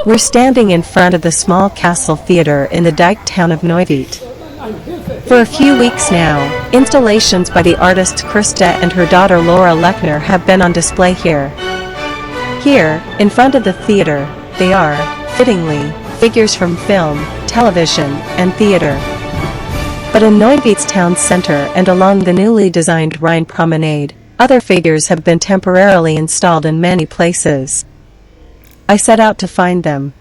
We're standing in front of the small castle theater in the dyke town of Neuwied. For a few weeks now, installations by the artists Christa and her daughter Laura Lechner have been on display here. Here, in front of the theater, they are, fittingly, figures from film, television, and theater. But in Neuwied's town center and along the newly designed Rhein promenade, other figures have been temporarily installed in many places. I set out to find them.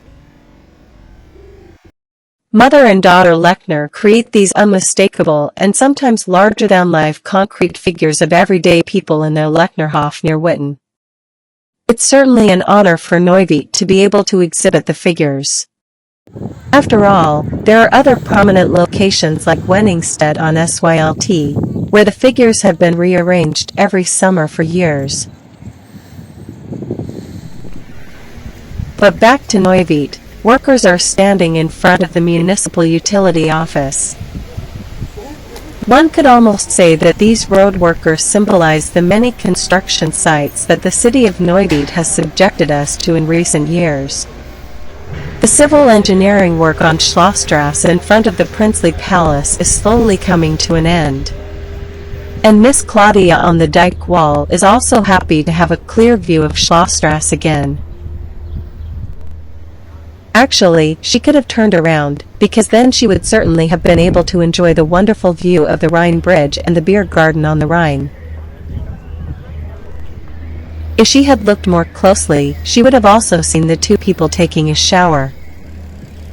Mother and daughter Lechner create these unmistakable and sometimes larger-than-life concrete figures of everyday people in their Lechnerhof near Witten. It's certainly an honor for Neuwied to be able to exhibit the figures. After all, there are other prominent locations like Wenningstedt on Sylt, where the figures have been rearranged every summer for years. But back to Neuwied, workers are standing in front of the municipal utility office. One could almost say that these road workers symbolize the many construction sites that the city of Neuwied has subjected us to in recent years. The civil engineering work on Schlossstrasse in front of the princely palace is slowly coming to an end. And Miss Claudia on the dyke wall is also happy to have a clear view of Schlossstrasse again. Actually, she could have turned around, because then she would certainly have been able to enjoy the wonderful view of the Rhine bridge and the beer garden on the Rhine. If she had looked more closely, she would have also seen the two people taking a shower.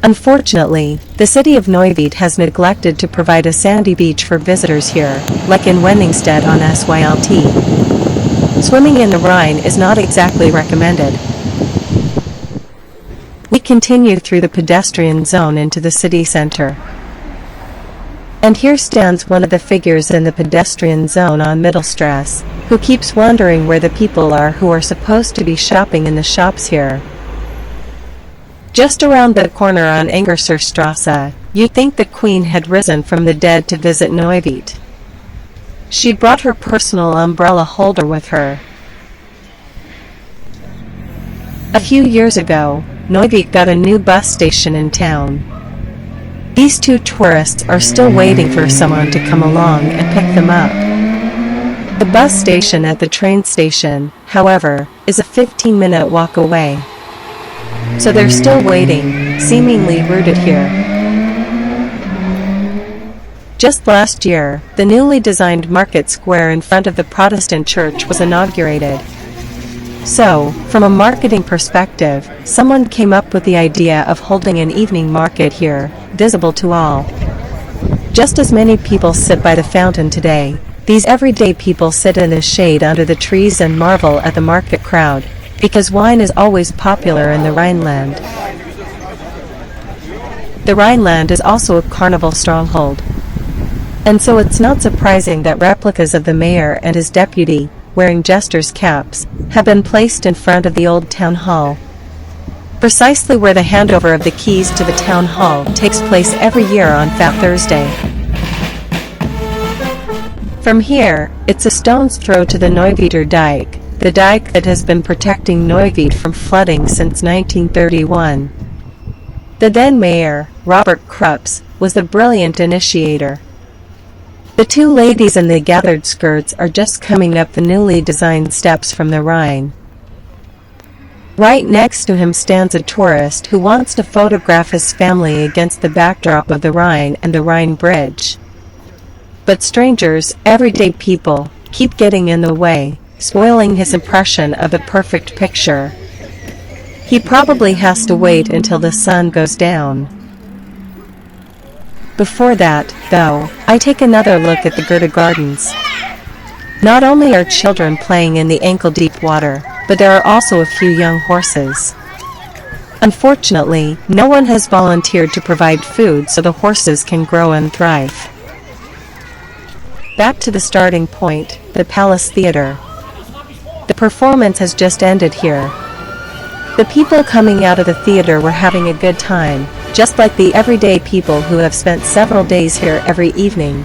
Unfortunately, the city of Neuwied has neglected to provide a sandy beach for visitors here, like in Wenningstedt on Sylt. Swimming in the Rhine is not exactly recommended. We continue through the pedestrian zone into the city center. And here stands one of the figures in the pedestrian zone on Mittelstrasse, who keeps wondering where the people are who are supposed to be shopping in the shops here. Just around the corner on Engerserstrasse, you'd think the Queen had risen from the dead to visit Neuwied. She'd brought her personal umbrella holder with her. A few years ago, Neuwied got a new bus station in town. These two tourists are still waiting for someone to come along and pick them up. The bus station at the train station, however, is a 15-minute walk away. So they're still waiting, seemingly rooted here. Just last year, the newly designed market square in front of the Protestant church was inaugurated. So, from a marketing perspective, someone came up with the idea of holding an evening market here, visible to all. Just as many people sit by the fountain today, these everyday people sit in the shade under the trees and marvel at the market crowd, because wine is always popular in the Rhineland. The Rhineland is also a carnival stronghold. And so it's not surprising that replicas of the mayor and his deputy, wearing jesters' caps, have been placed in front of the old town hall. Precisely where the handover of the keys to the town hall takes place every year on Fat Thursday. From here, it's a stone's throw to the Neuwieder dyke, the dyke that has been protecting Neuwied from flooding since 1931. The then mayor, Robert Krupps, was the brilliant initiator. The two ladies in the gathered skirts are just coming up the newly designed steps from the Rhine. Right next to him stands a tourist who wants to photograph his family against the backdrop of the Rhine and the Rhine bridge. But strangers, everyday people, keep getting in the way, spoiling his impression of the perfect picture. He probably has to wait until the sun goes down. Before that, though, I take another look at the Goethe Gardens. Not only are children playing in the ankle-deep water, but there are also a few young horses. Unfortunately, no one has volunteered to provide food so the horses can grow and thrive. Back to the starting point, the Palace Theatre. The performance has just ended here. The people coming out of the theater were having a good time, just like the everyday people who have spent several days here every evening.